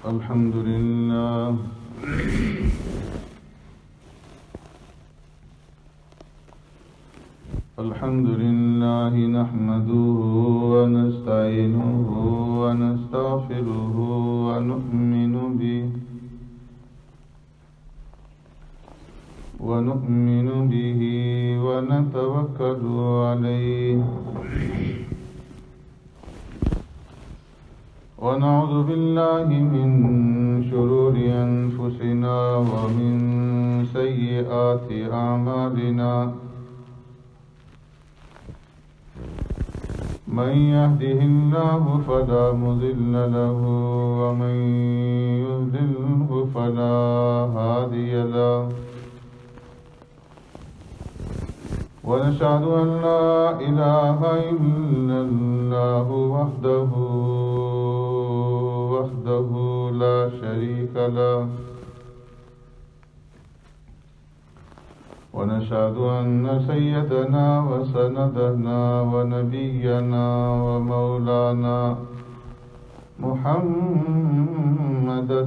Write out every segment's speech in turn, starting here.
الحمد لله الحمد لله نحمده ونستعينه ونستغفره ونؤمن به ونتوكل عليه ونعوذ بالله من شرور أنفسنا ومن سيئات أعمالنا من يهده الله فلا مضل له ومن يضلله فلا هادي له ونشهد أن لا إله إلا الله وحده لا شريك له ونشهد أن سيدنا وسندنا ونبينا ومولانا محمدا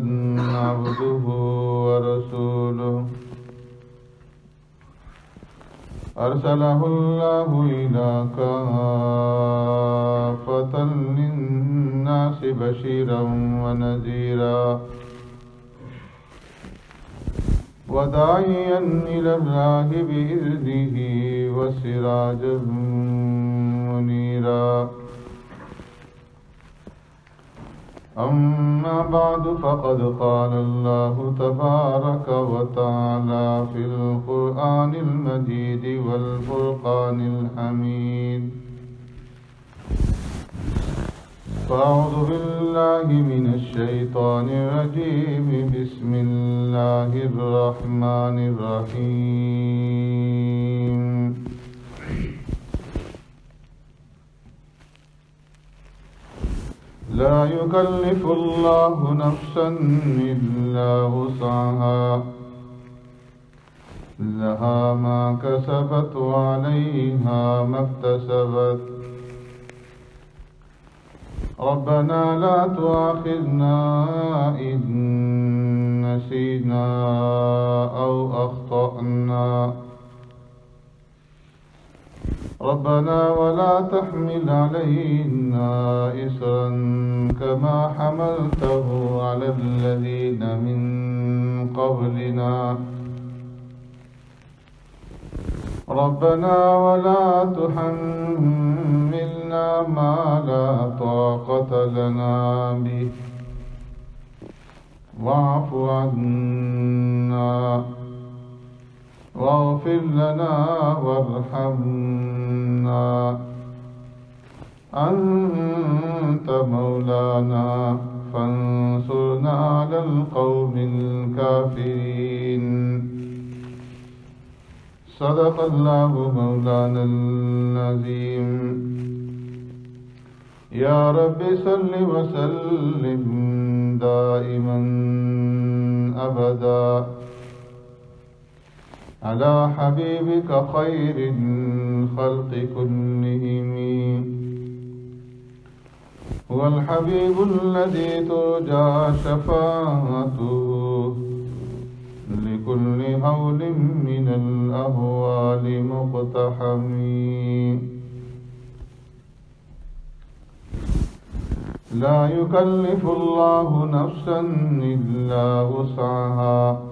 عبده ورسوله أرسله الله إلى كافة للناس بشيرا ونذيرا وداعيا إلى الله بإذنه وسراجا منيرا أما بعد فقد قال الله تبارك وتعالى في القرآن المجيد والفرقان الحميد فأعوذ بالله من الشيطان الرجيم بسم الله الرحمن الرحيم لا يكلف الله نفسا إلا وسعها لها ما كسبت وعليها ما اكتسبت ربنا لا تؤاخذنا إن نسينا أو أخطأنا ربنا ولا تحمل علينا إصرا كما حملته على الذين من قبلنا ربنا ولا تحملنا ما لا طاقة لنا به واعف عنا واغفر لنا وارحمنا أنت مولانا فانصرنا على القوم الكافرين صدق الله مولانا العظيم يا رب صل وسلم دائما أبدا على حبيبك خير الخلق كلهم هو الحبيب الذي ترجى شفاعته لكل هول من الأهوال مقتحم لا يكلف الله نفسا إلا وسعها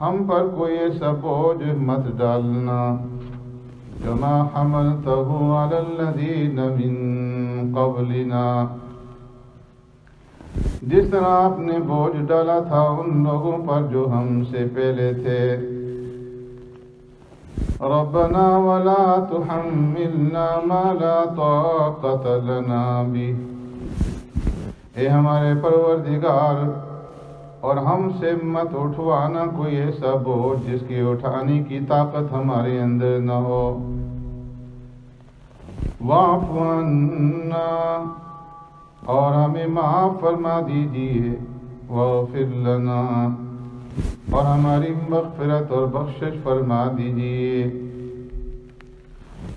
ہم پر کوئی ایسا بوجھ مت ڈالنا کما حملتہ علی الذین من قبلنا، جس طرح آپ نے بوجھ ڈالا تھا ان لوگوں پر جو ہم سے پہلے تھے۔ ربنا ولا تحملنا ما لا طاقت لنا به، اے ہمارے پروردگار، اور ہم سے مت اٹھوانا کوئی ایسا بوجھ جس کی اٹھانے کی طاقت ہمارے اندر نہ ہو۔ واعف عنا، اور ہمیں معاف فرما دیجیے، واغفر لنا، اور ہماری مغفرت اور بخشش فرما دیجیے،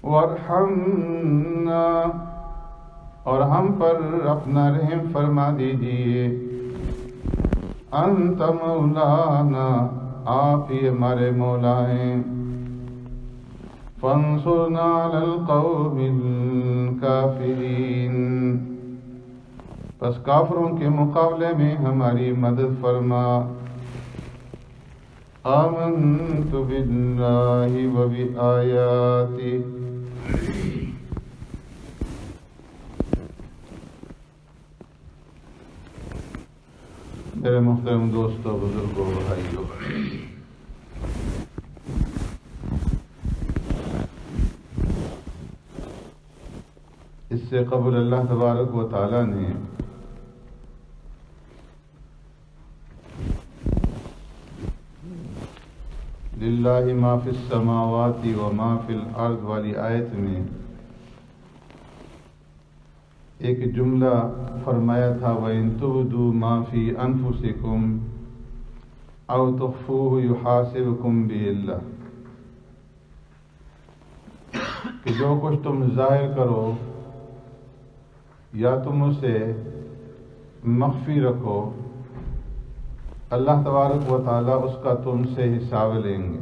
وارحمنا، اور ہم پر اپنا رحم فرما دیجیے، انت مولانا، آپ ہی ہمارے مولا ہیں، فانصرنا علی القوم الکافرین، پس کافروں کے مقابلے میں ہماری مدد فرما۔ آمنت باللہ و بآیاتہ، میرے محترم دوستوں، بزرگوں، بھائیوں، اس سے قبل اللہ تبارک و تعالی نے للہ ما فی السماوات و ما فی الارض والی آیت میں ایک جملہ فرمایا تھا، وَإِن تُبْدُوا مَا فِي أَنفُسِكُمْ أَوْ تُخْفُوهُ يُحَاسِبْكُمْ بِهِ اللَّهُ، کہ جو کچھ تم ظاہر کرو یا تم اسے مخفی رکھو، اللہ تبارک و تعالیٰ اس کا تم سے حساب لیں گے۔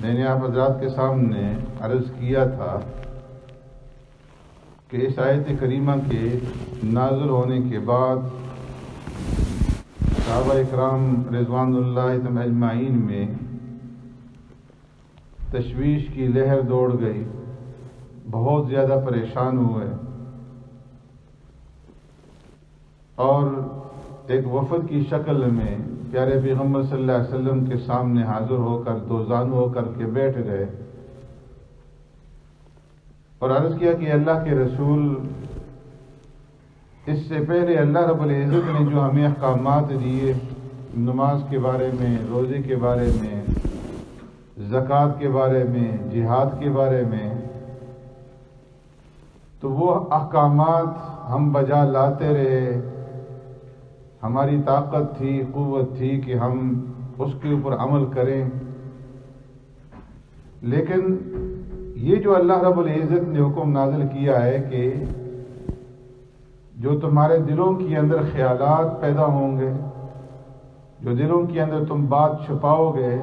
میں نے آپ حضرات کے سامنے عرض کیا تھا کہ اس آیت کریمہ کے نازل ہونے کے بعد صحابہ اکرام رضوان اللہ اجمعین میں تشویش کی لہر دوڑ گئی، بہت زیادہ پریشان ہوئے، اور ایک وفد کی شکل میں پیارے پیغمبر صلی اللہ علیہ وسلم کے سامنے حاضر ہو کر دو زانو ہو کر کے بیٹھ گئے اور عرض کیا کہ اللہ کے رسول، اس سے پہلے اللہ رب العزت نے جو ہمیں احکامات دیے نماز کے بارے میں، روزے کے بارے میں، زکوٰۃ کے بارے میں، جہاد کے بارے میں، تو وہ احکامات ہم بجا لاتے رہے، ہماری طاقت تھی، قوت تھی کہ ہم اس کے اوپر عمل کریں، لیکن یہ جو اللہ رب العزت نے حکم نازل کیا ہے کہ جو تمہارے دلوں کے اندر خیالات پیدا ہوں گے، جو دلوں کے اندر تم بات چھپاؤ گے،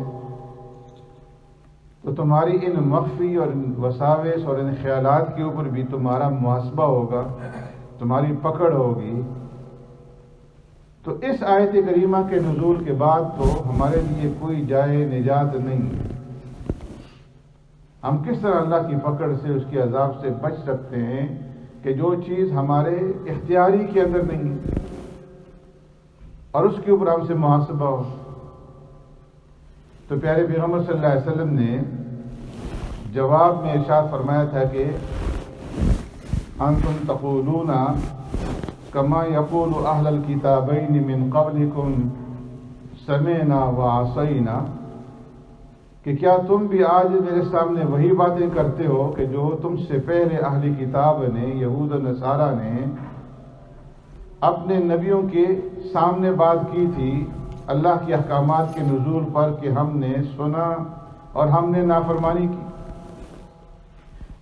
تو تمہاری ان مخفی اور وساوس اور ان خیالات کے اوپر بھی تمہارا محاسبہ ہوگا، تمہاری پکڑ ہوگی۔ تو اس آیت کریمہ کے نزول کے بعد تو ہمارے لیے کوئی جائے نجات نہیں، ہم کس طرح اللہ کی پکڑ سے، اس کے عذاب سے بچ سکتے ہیں کہ جو چیز ہمارے اختیاری کے اندر نہیں ہے اور اس کے اوپر ہم سے محاسبہ ہو۔ تو پیارے پیغمبر صلی اللہ علیہ وسلم نے جواب میں ارشاد فرمایا تھا کہ انتم تقولون کما یقول اہل الکتابین من قبلکم سمعنا وعصینا، کہ کیا تم بھی آج میرے سامنے وہی باتیں کرتے ہو کہ جو تم سے پہلے اہل کتاب نے، یہود و نصارہ نے اپنے نبیوں کے سامنے بات کی تھی اللہ کے احکامات کے نزول پر کہ ہم نے سنا اور ہم نے نافرمانی کی؟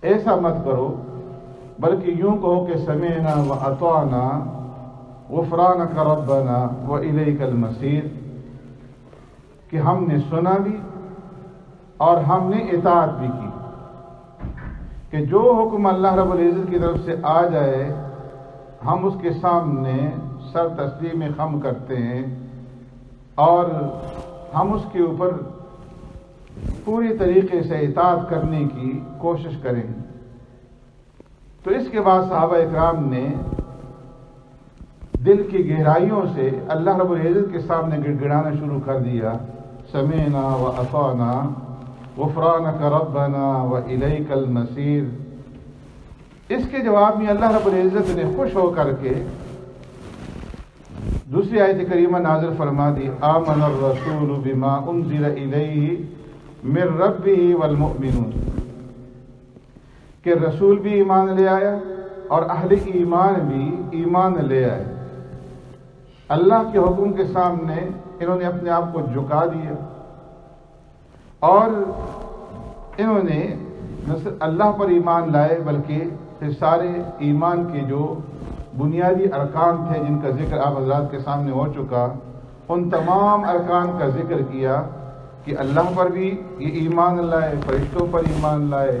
ایسا مت کرو، بلکہ یوں کہو کہ سمعنا واطعنا غفرانک ربنا والیک المصیر، کہ ہم نے سنا بھی اور ہم نے اطاعت بھی کی، کہ جو حکم اللہ رب العزت کی طرف سے آ جائے ہم اس کے سامنے سر تسلیم خم کرتے ہیں، اور ہم اس کے اوپر پوری طریقے سے اطاعت کرنے کی کوشش کریں۔ تو اس کے بعد صحابہ اکرام نے دل کی گہرائیوں سے اللہ رب العزت کے سامنے گڑ گڑانا شروع کر دیا، سمعنا واطعنا غفرانک ربنا والیک المصیر۔ اس کے جواب میں اللہ رب العزت نے خوش ہو کر کے دوسری آیت کریمہ نازل فرما دی، آمن الرسول بما انزل الیہ من ربہ والمؤمنون، کہ رسول بھی ایمان لے آیا اور اہل ایمان بھی ایمان لے آئے۔ اللہ کے حکم کے سامنے انہوں نے اپنے آپ کو جھکا دیا اور انہوں نے نہ صرف اللہ پر ایمان لائے بلکہ پھر سارے ایمان کے جو بنیادی ارکان تھے جن کا ذکر آپ حضرات کے سامنے ہو چکا، ان تمام ارکان کا ذکر کیا کہ اللہ پر بھی یہ ایمان لائے، فرشتوں پر ایمان لائے،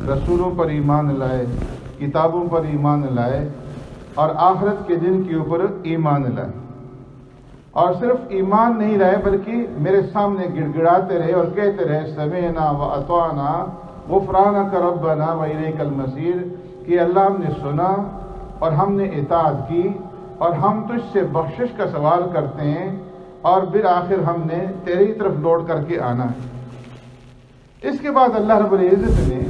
رسولوں پر ایمان لائے، کتابوں پر ایمان لائے اور آخرت کے دن کے اوپر ایمان لائے۔ اور صرف ایمان نہیں لائے بلکہ میرے سامنے گڑ گڑاتے رہے اور کہتے رہے، سمعنا واطعنا غفرانک ربنا والیک المصیر، کہ اللہ ہم نے سنا اور ہم نے اطاعت کی اور ہم تجھ سے بخشش کا سوال کرتے ہیں اور بالآخر ہم نے تیری طرف لوٹ کر کے آنا ہے۔ اس کے بعد اللہ رب العزت نے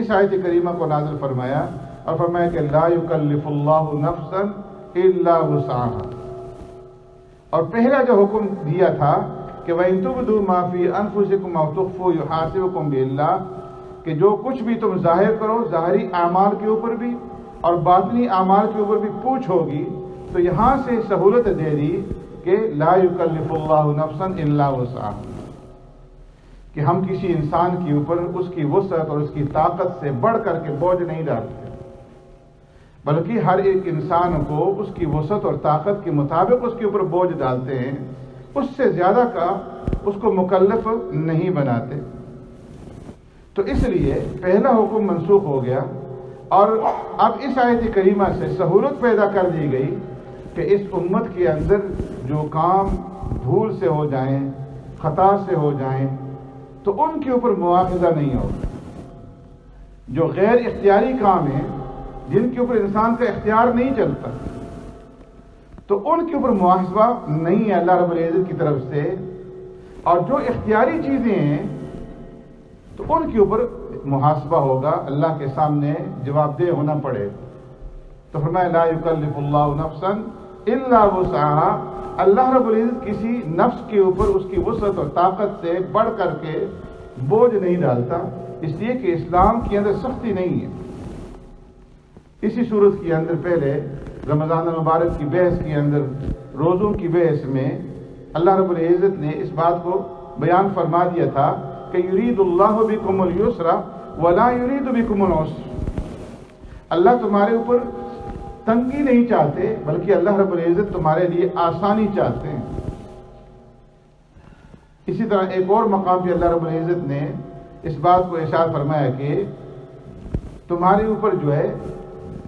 اس آیت کریمہ کو نازل فرمایا اور فرمایا کہ لا یکلف اللہ نفسا الا وسعها، اور پہلا جو حکم دیا تھا کہ وَإِن تُبْدُوا مَا فِي أَنفُسِكُمْ أَوْ تُخْفُوهُ يُحَاسِبْكُم بِهِ اللَّهُ، کہ جو کچھ بھی تم ظاہر کرو ظاہری اعمال کے اوپر بھی اور باطنی اعمال کے اوپر بھی پوچھ ہوگی، تو یہاں سے سہولت دے دی کہ لا یکلف اللہ نفسا الا وسعها، کہ ہم کسی انسان کے اوپر اس کی وسعت اور اس کی طاقت سے بڑھ کر کے بوجھ نہیں ڈالتے، بلکہ ہر ایک انسان کو اس کی وسعت اور طاقت کے مطابق اس کے اوپر بوجھ ڈالتے ہیں، اس سے زیادہ کا اس کو مکلف نہیں بناتے۔ تو اس لیے پہلا حکم منسوخ ہو گیا اور اب اس آیت کریمہ سے سہولت پیدا کر دی گئی کہ اس امت کے اندر جو کام بھول سے ہو جائیں، خطا سے ہو جائیں، تو ان کے اوپر مواخذہ نہیں ہوگا۔ جو غیر اختیاری کام ہیں جن کے اوپر انسان کا اختیار نہیں چلتا، تو ان کے اوپر محاسبہ نہیں ہے اللہ رب العزت کی طرف سے، اور جو اختیاری چیزیں ہیں تو ان کے اوپر محاسبہ ہوگا، اللہ کے سامنے جواب دہ ہونا پڑے۔ تو فرمایا لا یکلف اللہ نفسا الا وسعها، اللہ رب العزت کسی نفس کے اوپر اس کی وسعت اور طاقت سے بڑھ کر کے بوجھ نہیں ڈالتا، اس لیے کہ اسلام کے اندر سختی نہیں ہے۔ اسی صورت کے اندر پہلے رمضان المبارک کی بحث کے اندر، روزوں کی بحث میں اللہ رب العزت نے اس بات کو بیان فرما دیا تھا کہ یرید اللہ بکم اليسر ولا یرید بکم العسر، اللہ تمہارے اوپر تنگی نہیں چاہتے بلکہ اللہ رب العزت تمہارے لیے آسانی چاہتے ہیں۔ اسی طرح ایک اور مقام پہ اللہ رب العزت نے اس بات کو ارشاد فرمایا کہ تمہارے اوپر جو ہے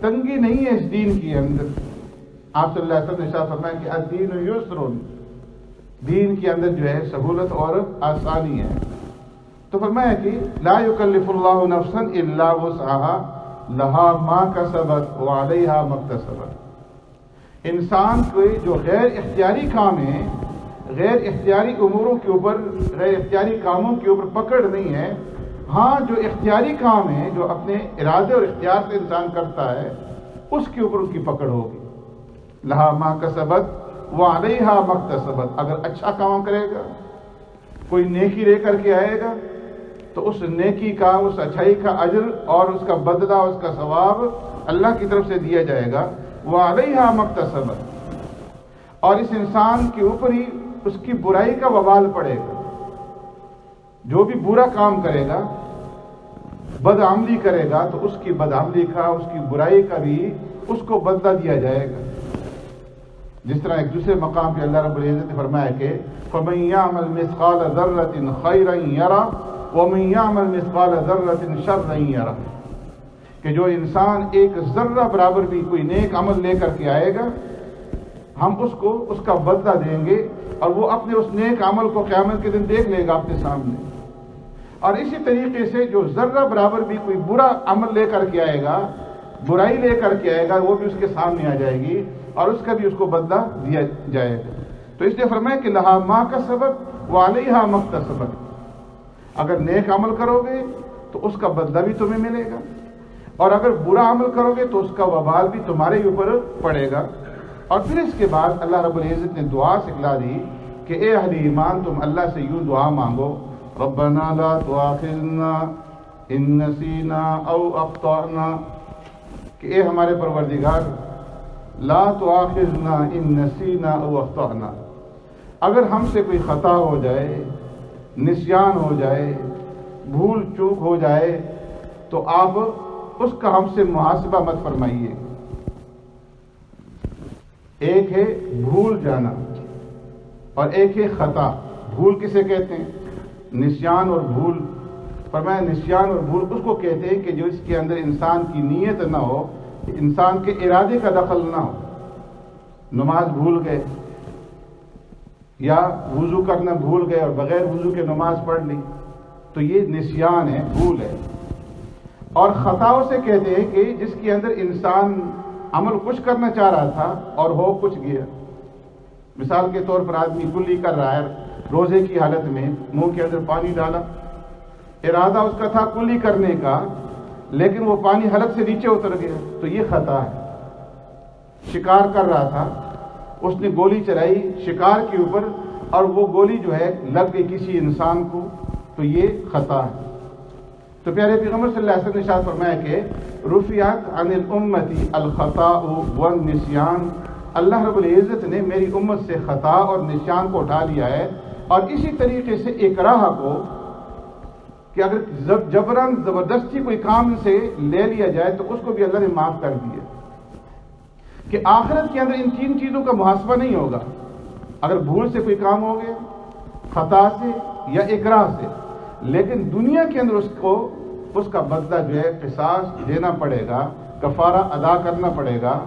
تنگی نہیں ہے اس دین کے اندر۔ آپ صلی اللہ علیہ وسلم نے ارشاد فرمایا کہ الدین یسر، دین کے اندر جو ہے سہولت اور آسانی ہے۔ تو فرمایا کہ لا یکلف اللہ نفسا الا وسعها لها ما کسبت وعلیہا ما اکتسبت، انسان کے جو غیر اختیاری کام ہیں، غیر اختیاری اموروں کے اوپر، غیر اختیاری کاموں کے اوپر پکڑ نہیں ہے، ہاں جو اختیاری کام ہے جو اپنے ارادے اور اختیار سے انسان کرتا ہے اس کے اوپر اس کی پکڑ ہوگی۔ لہا ما کسبت وعلیہا ما اکتسبت، اگر اچھا کام کرے گا، کوئی نیکی لے کر کے آئے گا تو اس نیکی کا، اس اچھائی کا اجر اور اس کا بدلہ، اس کا ثواب اللہ کی طرف سے دیا جائے گا۔ وعلیہا ما اکتسبت، اور اس انسان کے اوپر ہی اس کی برائی کا وبال پڑے گا۔ جو بھی برا کام کرے گا، بدعملی کرے گا، تو اس کی بدعملی کا، اس کی برائی کا بھی اس کو بدلہ دیا جائے گا۔ جس طرح ایک دوسرے مقام پہ اللہ رب العزت نے فرمایا کہ فَمَن يَعْمَلْ مِثْقَالَ ذَرَّةٍ خَيْرًا يَرَهُ وَمَن يَعْمَلْ مِثْقَالَ ذَرَّةٍ شَرًّا يَرَهُ، کہ جو انسان ایک ذرہ برابر بھی کوئی نیک عمل لے کر کے آئے گا، ہم اس کو اس کا بدلہ دیں گے، اور وہ اپنے اس نیک عمل کو قیامت کے دن دیکھ لے گا اپنے سامنے. اور اسی طریقے سے جو ذرہ برابر بھی کوئی برا عمل لے کر کے آئے گا، برائی لے کر کے آئے گا، وہ بھی اس کے سامنے آ جائے گی اور اس کا بھی اس کو بدلہ دیا جائے گا. تو اس لیے فرمایا کہ لہا ما کسبت وعلیہا ما اکتسبت. اگر نیک عمل کرو گے تو اس کا بدلہ بھی تمہیں ملے گا، اور اگر برا عمل کرو گے تو اس کا وبال بھی تمہارے اوپر پڑے گا. اور پھر اس کے بعد اللہ رب العزت نے دعا سکھلا دی کہ اے اہل ایمان تم اللہ سے یوں دعا مانگو، ربنا لا تؤاخذنا ان نسینا او اخطأنا، کہ اے ہمارے پروردگار لا تؤاخذنا ان نسینا او اخطأنا، اگر ہم سے کوئی خطا ہو جائے، نسیان ہو جائے، بھول چوک ہو جائے تو آپ اس کا ہم سے محاسبہ مت فرمائیے. ایک ہے بھول جانا اور ایک ہے خطا. بھول کسے کہتے ہیں؟ نسیان اور بھول. فرمایا نسیان اور بھول اس کو کہتے ہیں کہ جو اس کے اندر انسان کی نیت نہ ہو، انسان کے ارادے کا دخل نہ ہو. نماز بھول گئے یا وضو کرنا بھول گئے اور بغیر وضو کے نماز پڑھ لی تو یہ نسیان ہے، بھول ہے. اور خطاؤں سے کہتے ہیں کہ جس کے اندر انسان عمل کچھ کرنا چاہ رہا تھا اور ہو کچھ گیا. مثال کے طور پر آدمی کلی کر رہا ہے، روزے کی حالت میں منہ کے اندر پانی ڈالا، ارادہ اس کا تھا کلی کرنے کا لیکن وہ پانی حلق سے نیچے اتر گیا تو یہ خطا ہے. شکار کر رہا تھا، اس نے گولی چلائی شکار کے اوپر اور وہ گولی جو ہے لگ گئی کسی انسان کو تو یہ خطا ہے. تو پیارے پیغمبر صلی اللہ علیہ وسلم نے ارشاد فرمایا کہ رفعت عن الامتی الخطاء والنسیان، اللہ رب العزت نے میری امت سے خطا اور نسیان کو اٹھا لیا ہے. اور اسی طریقے سے اکراہ کو، کہ اگر جبراً زبردستی کوئی کام سے لے لیا جائے تو اس کو بھی اللہ نے معاف کر دیا. کہ آخرت کے اندر ان تین چیزوں کا محاسبہ نہیں ہوگا. اگر بھول سے کوئی کام ہو گیا، خطا سے یا اکراہ سے، لیکن دنیا کے اندر اس کا بدلہ جو ہے قصاص دینا پڑے گا، کفارہ ادا کرنا پڑے گا.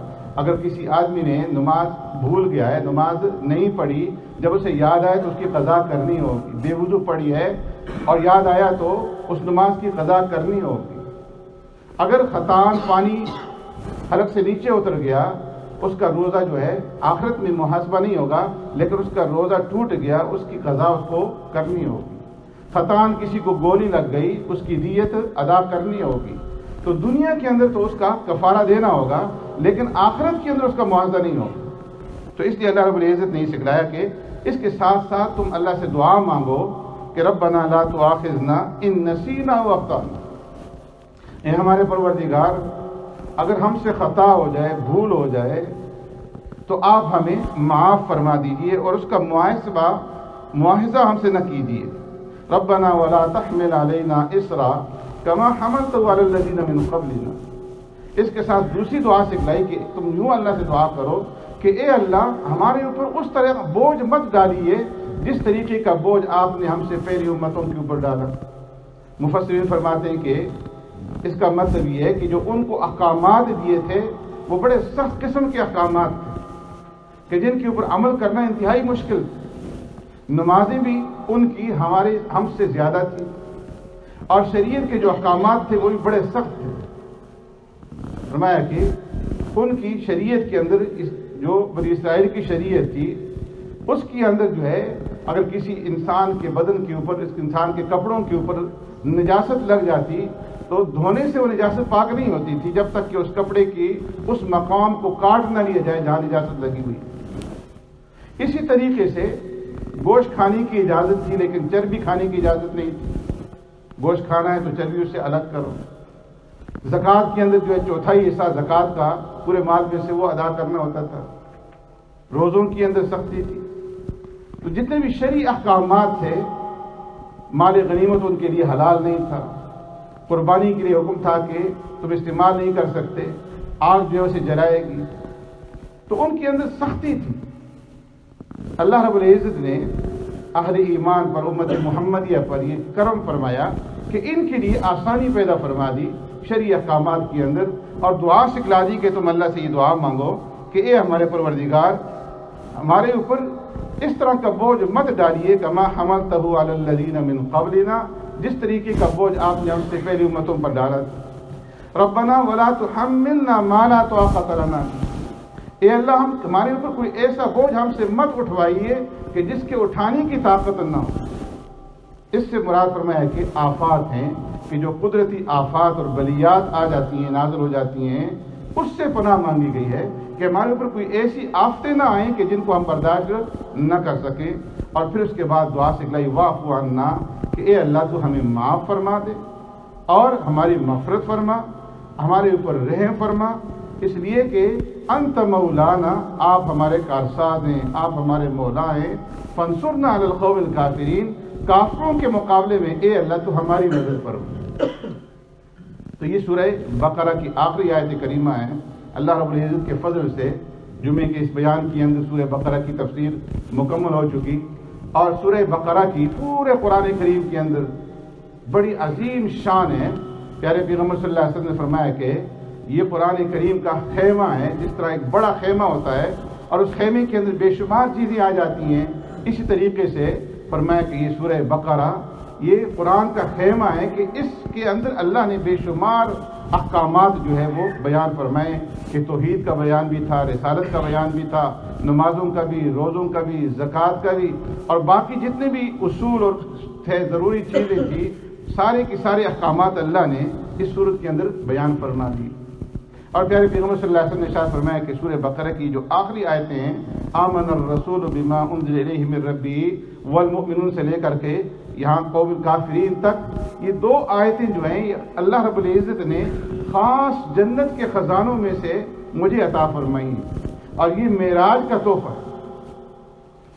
اگر کسی آدمی نے نماز بھول گیا ہے، نماز نہیں پڑھی، جب اسے یاد آئے تو اس کی قضا کرنی ہوگی. بے وضو پڑھی ہے اور یاد آیا تو اس نماز کی قضا کرنی ہوگی. اگر خطاً پانی حلق سے نیچے اتر گیا، اس کا روزہ جو ہے آخرت میں محاسبہ نہیں ہوگا لیکن اس کا روزہ ٹوٹ گیا، اس کی قضا اس کو کرنی ہوگی. خطاً کسی کو گولی لگ گئی، اس کی دیت ادا کرنی ہوگی. تو دنیا کے اندر تو اس کا کفارہ دینا ہوگا لیکن آخرت کے اندر اس کا معاوضہ نہیں ہوگا. تو اس لیے اللہ رب العزت نے یہ سکھلایا کہ اس کے ساتھ ساتھ تم اللہ سے دعا مانگو کہ ربنا لا تؤاخذنا ان نسینا و اخطأنا، اے ہمارے پروردگار اگر ہم سے خطا ہو جائے، بھول ہو جائے تو آپ ہمیں معاف فرما دیجئے اور اس کا مواخذہ ہم سے نہ کیجیے. ربنا ولا تحمل علینا اسرا کما حملته علی الذین من قبلنا. اس کے ساتھ دوسری دعا سکھلائی کہ تم یوں اللہ سے دعا کرو کہ اے اللہ ہمارے اوپر اس طرح بوجھ مت ڈالیے جس طریقے کا بوجھ آپ نے ہم سے پہلی امتوں کے اوپر ڈالا. مفسرین فرماتے ہیں کہ اس کا مطلب یہ ہے کہ جو ان کو احکامات دیے تھے وہ بڑے سخت قسم کے احکامات تھے کہ جن کے اوپر عمل کرنا انتہائی مشکل. نمازیں بھی ان کی ہم سے زیادہ تھی اور شریعت کے جو احکامات تھے وہ بھی بڑے سخت تھے. فرمایا کہ ان کی شریعت کے اندر جو بنی اسرائیل کی شریعت تھی اس کے اندر جو ہے اگر کسی انسان کے بدن کے اوپر، اس انسان کے کپڑوں کے اوپر نجاست لگ جاتی تو دھونے سے وہ نجاست پاک نہیں ہوتی تھی جب تک کہ اس کپڑے کی اس مقام کو کاٹ نہ لیا جائے جہاں نجاست لگی ہوئی. اسی طریقے سے گوشت کھانے کی اجازت تھی لیکن چربی کھانے کی اجازت نہیں تھی. گوشت کھانا ہے تو چربی اس سے الگ کرو. زکوٰۃ کے اندر جو ہے چوتھائی حصہ زکوٰۃ کا پورے مال میں سے وہ ادا کرنا ہوتا تھا. روزوں کے اندر سختی تھی. تو جتنے بھی شرعی احکامات تھے، مال غنیمت ان کے لیے حلال نہیں تھا. قربانی کے لیے حکم تھا کہ تم استعمال نہیں کر سکتے، آگ جو ہے اسے جلائے گی. تو ان کے اندر سختی تھی. اللہ رب العزت نے اہل ایمان پر، امت محمدیہ پر یہ کرم فرمایا کہ ان کے لیے آسانی پیدا فرما دی شرعی احکامات کے اندر، اور دعا سکھلا دی کہ تم اللہ سے یہ دعا مانگو کہ اے ہمارے پروردگار ہمارے اوپر اس طرح کا بوجھ مت ڈالیے کما حملتہ علی الذین من قبلنا، جس طریقے کا بوجھ آپ نے ہم سے پہلی امتوں پر ڈالا تھا۔ ربنا ولا تحملنا ما لا طاقت لنا، اے اللہ ہمارے اوپر کوئی ایسا بوجھ ہم سے مت اٹھوائیے کہ جس کے اٹھانے کی طاقت نہ ہو۔ اس سے مراد فرمایا کہ آفات ہیں کہ جو قدرتی آفات اور بلیات آ جاتی ہیں، نازل ہو جاتی ہیں، اس سے پناہ مانگی گئی ہے کہ ہمارے اوپر کوئی ایسی آفتیں نہ آئیں کہ جن کو ہم برداشت نہ کر سکیں۔ اور پھر اس کے بعد دعا سکھلائی واعف عنا، کہ اے اللہ تو ہمیں معاف فرما دے اور ہماری مغفرت فرما، ہمارے اوپر رحم فرما، اس لیے کہ انت مولانا، آپ ہمارے کارساز ہیں، آپ ہمارے مولا ہیں، فانصرنا علی القوم الکافرین، کافروں کے مقابلے میں اے اللہ تو ہماری مدد فرما۔ تو یہ سورہ بقرہ کی آخری آیت کریمہ ہے۔ اللہ رب العزت کے فضل سے جمعے کے اس بیان کے اندر سورہ بقرہ کی تفسیر مکمل ہو چکی، اور سورہ بقرہ کی پورے قرآن کریم کے اندر بڑی عظیم شان ہے۔ پیارے پیغمبر صلی اللہ علیہ وسلم نے فرمایا کہ یہ قرآن کریم کا خیمہ ہے، جس طرح ایک بڑا خیمہ ہوتا ہے اور اس خیمے کے اندر بے شمار چیزیں آ جاتی ہیں، اسی طریقے سے فرمایا کہ یہ سورہ بقرہ یہ قرآن کا خیمہ ہے کہ اس کے اندر اللہ نے بے شمار احکامات جو ہے وہ بیان فرمائے، کہ توحید کا بیان بھی تھا، رسالت کا بیان بھی تھا، نمازوں کا بھی، روزوں کا بھی، زکوٰۃ کا بھی، اور باقی جتنے بھی اصول اور تھے ضروری چیزیں تھیں، سارے کے سارے احکامات اللہ نے اس صورت کے اندر بیان فرما دی۔ اور پیارے پیغمبر صلی اللہ علیہ وسلم نے ارشاد فرمایا کہ سورہ بقرہ کی جو آخری آیتیں ہیں، آمن الرسول بما انزل الیہ من ربہ والمؤمنون سے لے کر کے یہاں قوم الکافرین تک، یہ دو آیتیں جو ہیں یہ اللہ رب العزت نے خاص جنت کے خزانوں میں سے مجھے عطا فرمائی ہیں، اور یہ معراج کا تحفہ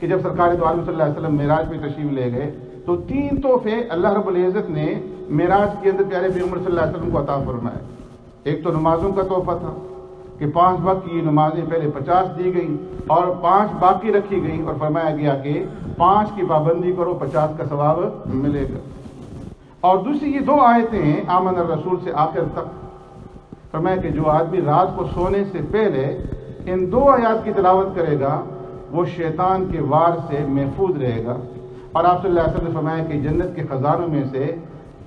کہ جب سرکار دو عالم صلی اللہ علیہ وسلم معراج میں تشریف لے گئے تو 3 تحفے اللہ رب العزت نے معراج کے اندر پیارے پیغمبر صلی اللہ علیہ وسلم کو عطا فرمایا۔ ایک تو نمازوں کا تحفہ تھا کہ 5 وقت کی نمازیں پہلے 50 دی گئیں اور 5 باقی رکھی گئیں، اور فرمایا گیا کہ 5 کی پابندی کرو 50 کا ثواب ملے گا۔ اور دوسری یہ 2 آیتیں ہیں آمن الرسول سے آخر تک، فرمایا کہ جو آدمی رات کو سونے سے پہلے ان 2 آیات کی تلاوت کرے گا وہ شیطان کے وار سے محفوظ رہے گا۔ اور آپ صلی اللہ علیہ وسلم نے فرمایا کہ جنت کے خزانوں میں سے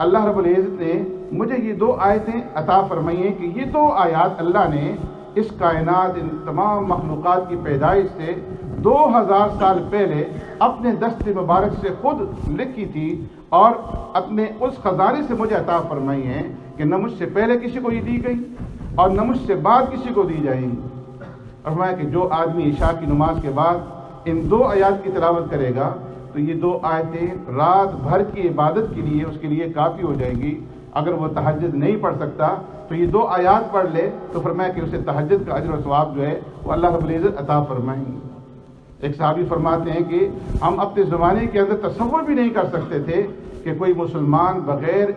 اللہ رب العزت نے مجھے یہ 2 آیتیں عطا فرمائی ہیں کہ یہ 2 آیات اللہ نے اس کائنات، ان تمام مخلوقات کی پیدائش سے 2000 سال پہلے اپنے دست مبارک سے خود لکھی تھی، اور اپنے اس خزانے سے مجھے عطا فرمائی ہیں کہ نہ مجھ سے پہلے کسی کو یہ دی گئی اور نہ مجھ سے بعد کسی کو دی جائیں گی۔ فرمایا کہ جو آدمی عشاء کی نماز کے بعد ان 2 آیات کی تلاوت کرے گا تو یہ 2 آیتیں رات بھر کی عبادت کے لیے اس کے لیے کافی ہو جائیں گی۔ اگر وہ تہجد نہیں پڑھ سکتا تو یہ 2 آیات پڑھ لے تو فرمایا کہ اسے تہجد کا اجر و ثواب جو ہے وہ اللہ رب العزت عطا فرمائیں گے۔ ایک صحابی فرماتے ہیں کہ ہم اپنے زمانے کے اندر تصور بھی نہیں کر سکتے تھے کہ کوئی مسلمان بغیر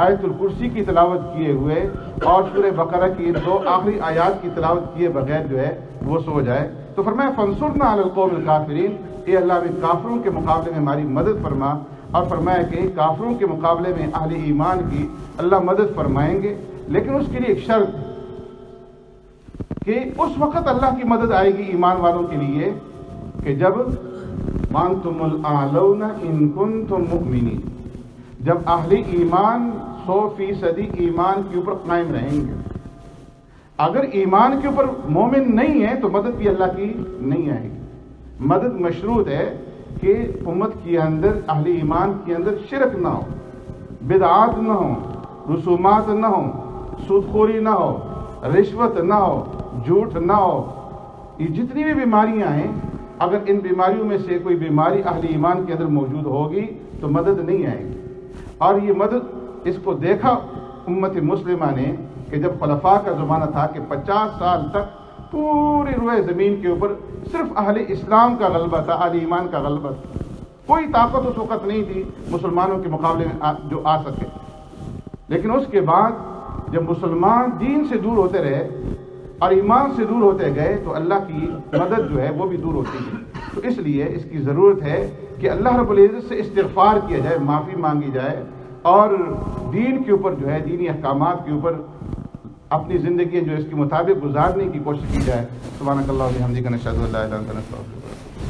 آیت الکرسی کی تلاوت کیے ہوئے اور سورہ بقرہ کی 2 آخری آیات کی تلاوت کیے بغیر جو ہے وہ سو جائے۔ تو فرمایا فانصرنا علی القوم الکافرین، اے اللہ بھی کافروں کے مقابلے میں ہماری مدد فرما، اور فرمایا کہ کافروں کے مقابلے میں اہل ایمان کی اللہ مدد فرمائیں گے، لیکن اس کے لیے ایک شرط کہ اس وقت اللہ کی مدد آئے گی ایمان والوں کے لیے کہ جب وانتم الاعلون ان کنتم مؤمنین، جب اہل ایمان 100% ایمان کے اوپر قائم رہیں گے۔ اگر ایمان کے اوپر مومن نہیں ہے تو مدد بھی اللہ کی نہیں آئے گی۔ مدد مشروط ہے کہ امت کے اندر، اہل ایمان کے اندر شرک نہ ہو، بدعات نہ ہو، رسومات نہ ہو، سود خوری نہ ہو، رشوت نہ ہو، جھوٹ نہ ہو۔ یہ جتنی بھی بیماریاں ہیں، اگر ان بیماریوں میں سے کوئی بیماری اہل ایمان کے اندر موجود ہوگی تو مدد نہیں آئے گی۔ اور یہ مدد اس کو دیکھا امت مسلمہ نے کہ جب خلفاء کا زمانہ تھا کہ 50 سال تک پوری روئے زمین کے اوپر صرف اہل اسلام کا غلبہ تھا، اہل ایمان کا غلبہ تھا۔ کوئی طاقت اس وقت نہیں تھی مسلمانوں کے مقابلے میں جو آ سکے۔ لیکن اس کے بعد جب مسلمان دین سے دور ہوتے رہے اور ایمان سے دور ہوتے گئے تو اللہ کی مدد جو ہے وہ بھی دور ہوتی ہے۔ تو اس لیے اس کی ضرورت ہے کہ اللہ رب العزت سے استغفار کیا جائے، معافی مانگی جائے، اور دین کے اوپر جو ہے، دینی احکامات کے اوپر اپنی زندگی جو اس کے مطابق گزارنے کی کوشش کی جائے۔ سبحانک اللہم و بحمدک، نشہد ان لا الہ الا انت، نستغفرک۔